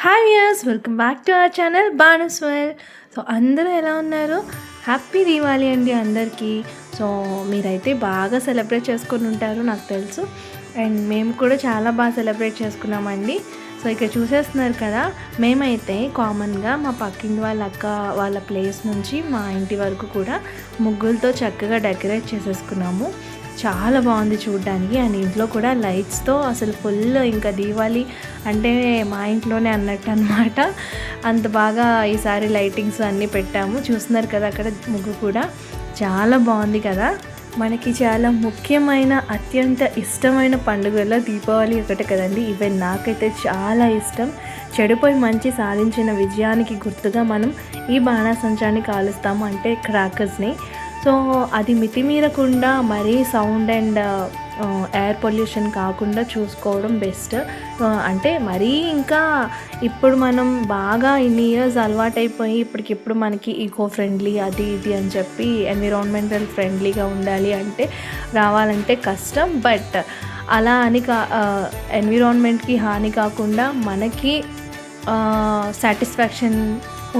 Hi viewers, welcome back to our channel Bhanu's world. So అందరూ ఎలా ఉన్నారు? హ్యాపీ దీవాలి అండి అందరికీ. సో మీరైతే బాగా సెలబ్రేట్ చేసుకొని ఉంటారు నాకు తెలుసు, అండ్ మేము కూడా చాలా బాగా సెలబ్రేట్ చేసుకున్నామండి. సో ఇక్కడ చూసేస్తున్నారు కదా, మేమైతే కామన్గా మా పక్కింటి వాళ్ళ అక్క వాళ్ళ ప్లేస్ నుంచి మా ఇంటి వరకు కూడా ముగ్గులతో చక్కగా డెకరేట్ చేసేసుకున్నాము. చాలా బాగుంది చూడడానికి, అండ్ ఇంట్లో కూడా లైట్స్తో అసలు ఫుల్ ఇంకా దీవాలి అంటే మా ఇంట్లోనే అన్నట్టు అనమాట. అంత బాగా ఈసారి లైటింగ్స్ అన్నీ పెట్టాము. చూస్తున్నారు కదా అక్కడ ముగ్గు కూడా చాలా బాగుంది కదా. మనకి చాలా ముఖ్యమైన అత్యంత ఇష్టమైన పండుగల్లో దీపావళి ఒకటి కదండి. ఈవెన్ నాకైతే చాలా ఇష్టం. చెడుపై మంచి సాధించిన విజయానికి గుర్తుగా మనం ఈ బాణాసంచాన్ని కాలుస్తాము, అంటే క్రాకర్స్ని. సో అది మితిమీరకుండా మరీ సౌండ్ అండ్ ఎయిర్ పొల్యూషన్ కాకుండా చూసుకోవడం బెస్ట్. అంటే మరీ ఇంకా ఇప్పుడు మనం బాగా ఇన్ని ఇయర్స్ అలవాటైపోయి ఇప్పటికిప్పుడు మనకి ఈకో ఫ్రెండ్లీ అది ఇది అని చెప్పి ఎన్విరాన్మెంటల్ ఫ్రెండ్లీగా ఉండాలి అంటే రావాలంటే కష్టం. బట్ అలా అని ఎన్విరాన్మెంట్కి హాని కాకుండా మనకి సాటిస్ఫాక్షన్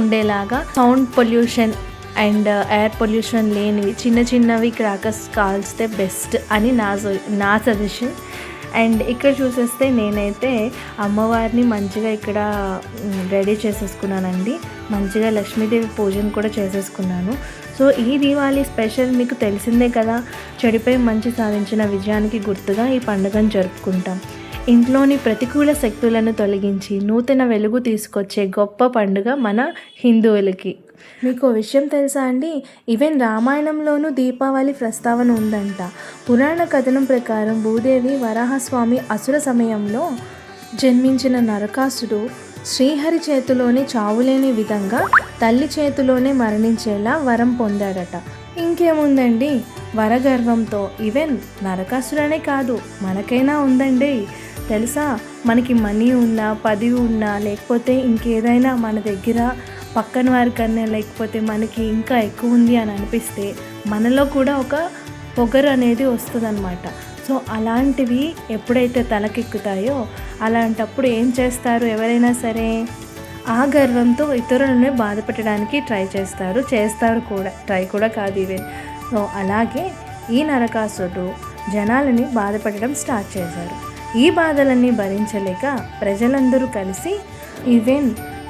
ఉండేలాగా sound pollution and air pollution లేనివి చిన్నవి క్రాకర్స్ కాల్స్తే బెస్ట్ అని నా సజెషన్. అండ్ ఇక్కడ చూసేస్తే నేనైతే అమ్మవారిని మంచిగా ఇక్కడ రెడీ చేసేసుకున్నానండి. మంచిగా లక్ష్మీదేవి పూజను కూడా చేసేసుకున్నాను. సో ఈ దీవాళీ స్పెషల్ మీకు తెలిసిందే కదా, చెడుపై మంచి సాధించిన విజయానికి గుర్తుగా ఈ పండుగను జరుపుకుంటాం. ఇంట్లోని ప్రతికూల శక్తులను తొలగించి నూతన వెలుగు తీసుకొచ్చే గొప్ప పండుగ మన హిందువులకి. మీకు విషయం తెలుసా అండి, ఈవెన్ రామాయణంలోనూ దీపావళి ప్రస్తావన ఉందంట. పురాణ కథనం ప్రకారం భూదేవి వరాహస్వామి అసుర సమయంలో జన్మించిన నరకాసుడు శ్రీహరి చేతిలోనే చావులేని విధంగా తల్లి చేతిలోనే మరణించేలా వరం పొందాడట. ఇంకేముందండి, వరగర్వంతో ఈవెన్ నరకాసురనే కాదు మనకైనా ఉందండి తెలుసా. మనకి మనీ ఉన్నా పదవి ఉన్నా లేకపోతే ఇంకేదైనా మన దగ్గర పక్కన వారికన్నా లేకపోతే మనకి ఇంకా ఎక్కువ ఉంది అని అనిపిస్తే మనలో కూడా ఒక పొగరు అనేది వస్తుందన్నమాట. సో అలాంటివి ఎప్పుడైతే తలకెక్కుతాయో అలాంటప్పుడు ఏం చేస్తారు ఎవరైనా సరే, ఆ గర్వంతో ఇతరులను బాధ పెట్టడానికి చేస్తారు కూడా, ట్రై కూడా కాదు ఈవెన్. సో అలాగే ఈ నరకాసుడు జనాలని బాధ పెట్టడం స్టార్ట్ చేశారు. ఈ బాధలన్నీ భరించలేక ప్రజలందరూ కలిసి, ఈవెన్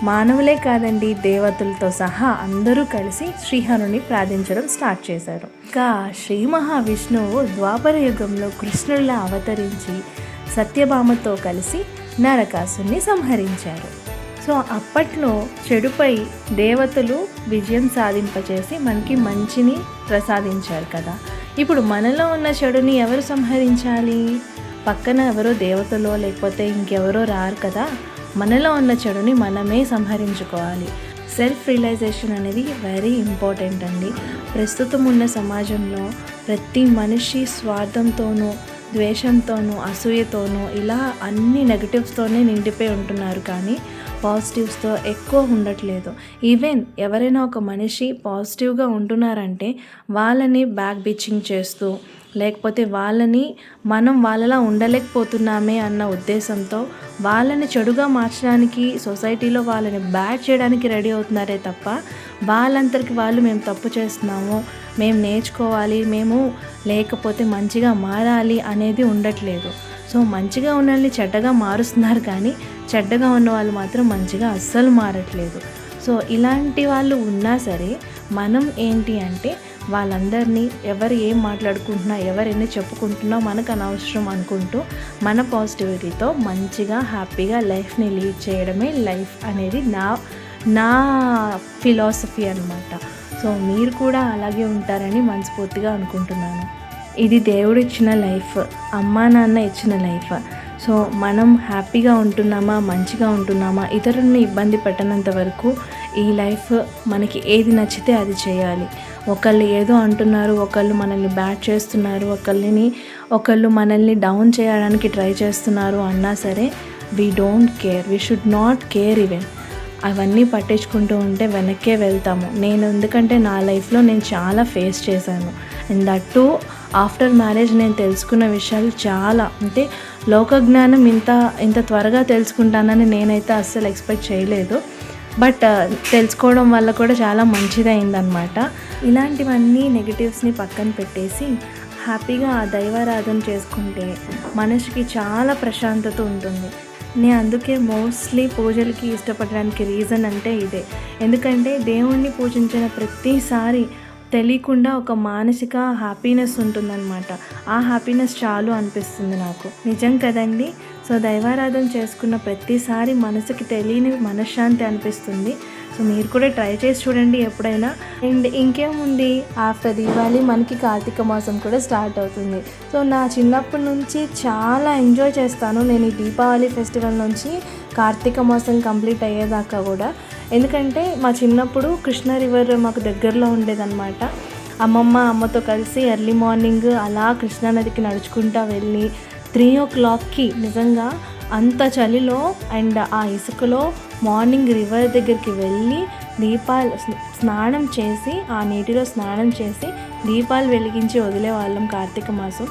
మానవులే కాదండి దేవతలతో సహా అందరూ కలిసి శ్రీహరుని ప్రార్థించడం స్టార్ట్ చేశారు. ఇంకా శ్రీ మహావిష్ణువు ద్వాపర యుగంలో కృష్ణుడిలా అవతరించి సత్యభామతో కలిసి నరకాసుని సంహరించారు. సో అప్పట్లో చెడుపై దేవతలు విజయం సాధింపచేసి మనకి మంచిని ప్రసాదించారు కదా. ఇప్పుడు మనలో ఉన్న చెడుని ఎవరు సంహరించాలి? పక్కన ఎవరో దేవతలో లేకపోతే ఇంకెవరో రారు కదా. మనలో ఉన్న చెడుని మనమే సంహరించుకోవాలి. సెల్ఫ్ రియలైజేషన్ అనేది వెరీ ఇంపార్టెంట్ అండి. ప్రస్తుతం ఉన్న సమాజంలో ప్రతి మనిషి స్వార్థంతోనూ ద్వేషంతోనూ అసూయతోనూ ఇలా అన్ని నెగటివ్స్తోనే నిండిపోయి ఉంటున్నారు, కానీ పాజిటివ్స్తో ఎక్కువ ఉండట్లేదు. ఈవెన్ ఎవరైనా ఒక మనిషి పాజిటివ్గా ఉంటున్నారంటే వాళ్ళని బ్యాక్ బిచ్చింగ్ చేస్తూ లేకపోతే మనం వాళ్ళలా ఉండలేకపోతున్నామే అన్న ఉద్దేశంతో వాళ్ళని చెడుగా మార్చడానికి సొసైటీలో వాళ్ళని బ్యాడ్ చేయడానికి రెడీ అవుతున్నారే తప్ప వాళ్ళంతరికి వాళ్ళు మేము తప్పు చేస్తున్నాము, మేము నేర్చుకోవాలి, మేము లేకపోతే మంచిగా మారాలి అనేది ఉండట్లేదు. సో మంచిగా ఉన్న వాళ్ళని చెడ్డగా మారుస్తున్నారు, కానీ చెడ్డగా ఉన్న వాళ్ళు మాత్రం మంచిగా అస్సలు మారట్లేదు. సో ఇలాంటి వాళ్ళు ఉన్నా సరే మనం ఏంటి అంటే వాళ్ళందరినీ ఎవరు ఏం మాట్లాడుకుంటున్నా ఎవరెన్ని చెప్పుకుంటున్నా మనకు అనవసరం అనుకుంటూ మన పాజిటివిటీతో మంచిగా హ్యాపీగా లైఫ్ని లీడ్ చేయడమే లైఫ్ అనేది నా ఫిలాసఫీ అన్నమాట. సో మీరు కూడా అలాగే ఉంటారని మనస్ఫూర్తిగా అనుకుంటున్నాను. ఇది దేవుడు ఇచ్చిన లైఫ్, అమ్మా నాన్న ఇచ్చిన లైఫ్. సో మనం హ్యాపీగా ఉంటున్నామా మంచిగా ఉంటున్నామా, ఇతరులను ఇబ్బంది పెట్టనంత వరకు ఈ లైఫ్ మనకి ఏది నచ్చితే అది చేయాలి. ఒకళ్ళు ఏదో అంటున్నారు, ఒకళ్ళు మనల్ని బ్యాడ్ చేస్తున్నారు, ఒకళ్ళు మనల్ని డౌన్ చేయడానికి ట్రై చేస్తున్నారు అన్నా సరే we don't care, we should not care even. అవన్నీ పట్టించుకుంటూ ఉంటే వెనక్కే వెళ్తాము. ఎందుకంటే నా లైఫ్లో నేను చాలా ఫేస్ చేశాను. And that to after marriage నేను తెలుసుకున్న విషయాలు చాలా, అంటే లోకజ్ఞానం ఇంత త్వరగా తెలుసుకుంటానని నేనైతే అస్సలు ఎక్స్పెక్ట్ చేయలేదు. బట్ తెలుసుకోవడం వల్ల కూడా చాలా మంచిదైందనమాట. ఇలాంటివన్నీ నెగిటివ్స్ని పక్కన పెట్టేసి హ్యాపీగా ఆ దైవారాధన చేసుకుంటే మనసుకి చాలా ప్రశాంతత ఉంటుంది. నేను అందుకే మోస్ట్లీ పూజలకి ఇష్టపడడానికి రీజన్ అంటే ఇదే. ఎందుకంటే దేవుణ్ణి పూజించిన ప్రతిసారి తెలియకుండా ఒక మానసిక హ్యాపీనెస్ ఉంటుందన్నమాట. ఆ హ్యాపీనెస్ చాలు అనిపిస్తుంది నాకు. నిజం కదండి. సో దైవారాధన చేసుకున్న ప్రతిసారి మనసుకి తెలియని మనశ్శాంతి అనిపిస్తుంది. సో మీరు కూడా ట్రై చేసి చూడండి ఎప్పుడైనా. అండ్ ఇంకేముంది, ఆఫ్టర్ దీపావళి మనకి కార్తీక మాసం కూడా స్టార్ట్ అవుతుంది. సో నా చిన్నప్పటి నుంచి చాలా ఎంజాయ్ చేస్తాను నేను ఈ దీపావళి ఫెస్టివల్ నుంచి కార్తీక మాసం కంప్లీట్ అయ్యేదాకా కూడా. ఎందుకంటే మా చిన్నప్పుడు కృష్ణ రివర్ మాకు దగ్గరలో ఉండేదన్నమాట. అమ్మతో కలిసి ఎర్లీ మార్నింగ్ అలా కృష్ణానదికి నడుచుకుంటూ వెళ్ళి 3 o'clockకి నిజంగా అంత చలిలో అండ్ ఆ ఇసుకలో మార్నింగ్ రివర్ దగ్గరికి వెళ్ళి స్నానం చేసి ఆ నీటిలో స్నానం చేసి దీపాలు వెలిగించి వదిలేవాళ్ళం. కార్తీక మాసం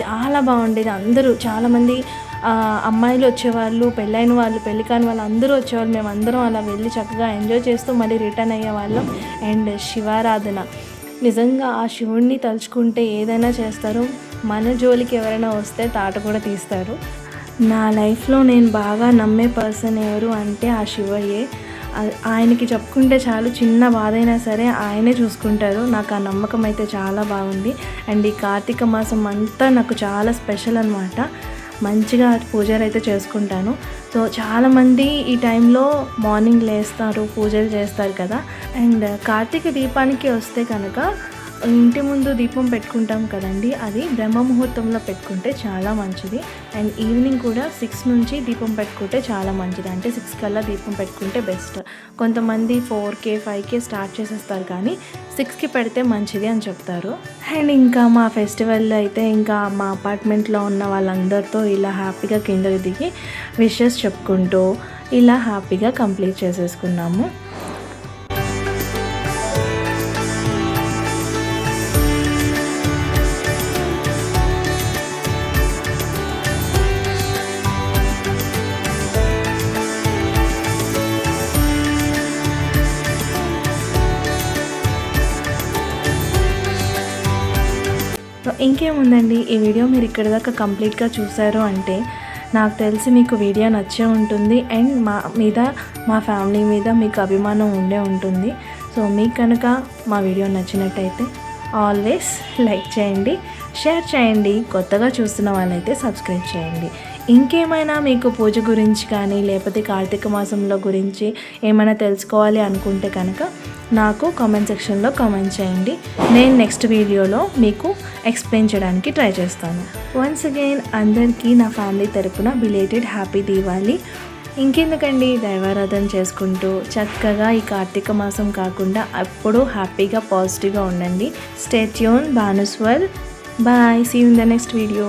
చాలా బాగుండేది. అందరూ చాలామంది అమ్మాయిలు వచ్చేవాళ్ళు, పెళ్ళైన వాళ్ళు, పెళ్ళి కాని వాళ్ళు అందరూ వచ్చేవాళ్ళు. మేము అందరం అలా వెళ్ళి చక్కగా ఎంజాయ్ చేస్తూ మళ్ళీ రిటర్న్ అయ్యేవాళ్ళం. అండ్ శివారాధన, నిజంగా ఆ శివుణ్ణి తలుచుకుంటే ఏదైనా చేస్తారు. మన జోలికి ఎవరైనా వస్తే తాట కూడా తీస్తారు. నా లైఫ్లో నేను బాగా నమ్మే పర్సన్ ఎవరు అంటే ఆ శివయ్యే. ఆయనకి చెప్పుకుంటే చాలు, చిన్న బాధ అయినా సరే ఆయనే చూసుకుంటారు. నాకు ఆ నమ్మకం అయితే చాలా బాగుంది. అండ్ ఈ కార్తీక మాసం అంతా నాకు చాలా స్పెషల్ అనమాట. మంచిగా పూజలు అయితే చేసుకుంటాను. సో చాలామంది ఈ టైంలో మార్నింగ్ లేస్తారు, పూజలు చేస్తారు కదా. అండ్ కార్తీక దీపానికి వస్తే కనుక ఇంటి ముందు దీపం పెట్టుకుంటాం కదండి, అది బ్రహ్మ ముహూర్తంలో పెట్టుకుంటే చాలా మంచిది. అండ్ ఈవినింగ్ కూడా 6 నుంచి దీపం పెట్టుకుంటే చాలా మంచిది. అంటే 6 కల్లా దీపం పెట్టుకుంటే బెస్ట్. కొంతమంది 4కే 5కే స్టార్ట్ చేసేస్తారు, కానీ 6కి పెడితే మంచిది అని చెప్తారు. అండ్ ఇంకా మా ఫెస్టివల్లో అయితే ఇంకా మా అపార్ట్మెంట్లో ఉన్న వాళ్ళందరితో ఇలా హ్యాపీగా కిందకి దిగి విషెస్ చెప్పుకుంటూ ఇలా హ్యాపీగా కంప్లీట్ చేసేసుకున్నాము. ఇంకేముందండి, ఈ వీడియో మీరు ఇక్కడ దాకా కంప్లీట్గా చూసారు అంటే నాకు తెలిసి మీకు వీడియో నచ్చే ఉంటుంది. అండ్ మా ఫ్యామిలీ మీద మీకు అభిమానం ఉండే ఉంటుంది. సో మీకు కనుక మా వీడియో నచ్చినట్టయితే ఆల్వేస్ లైక్ చేయండి, షేర్ చేయండి. కొత్తగా చూస్తున్న వాళ్ళైతే సబ్స్క్రైబ్ చేయండి. ఇంకేమైనా మీకు పూజ గురించి కానీ లేకపోతే కార్తీక మాసంలో గురించి ఏమైనా తెలుసుకోవాలి అనుకుంటే కనుక నాకు కామెంట్ సెక్షన్లో కామెంట్ చేయండి. నేను నెక్స్ట్ వీడియోలో మీకు ఎక్స్ప్లెయిన్ చేయడానికి ట్రై చేస్తాను. వన్స్ అగైన్ అందరికీ నా ఫ్యామిలీ తరపున బిలేటెడ్ హ్యాపీ దీపావళి. ఇంకెందుకండి, దైవారాధన చేసుకుంటూ చక్కగా ఈ కార్తీక మాసం కాకుండా ఎప్పుడూ హ్యాపీగా పాజిటివ్గా ఉండండి. Stay tune, Bhanuswar. Bye. See you in the next video.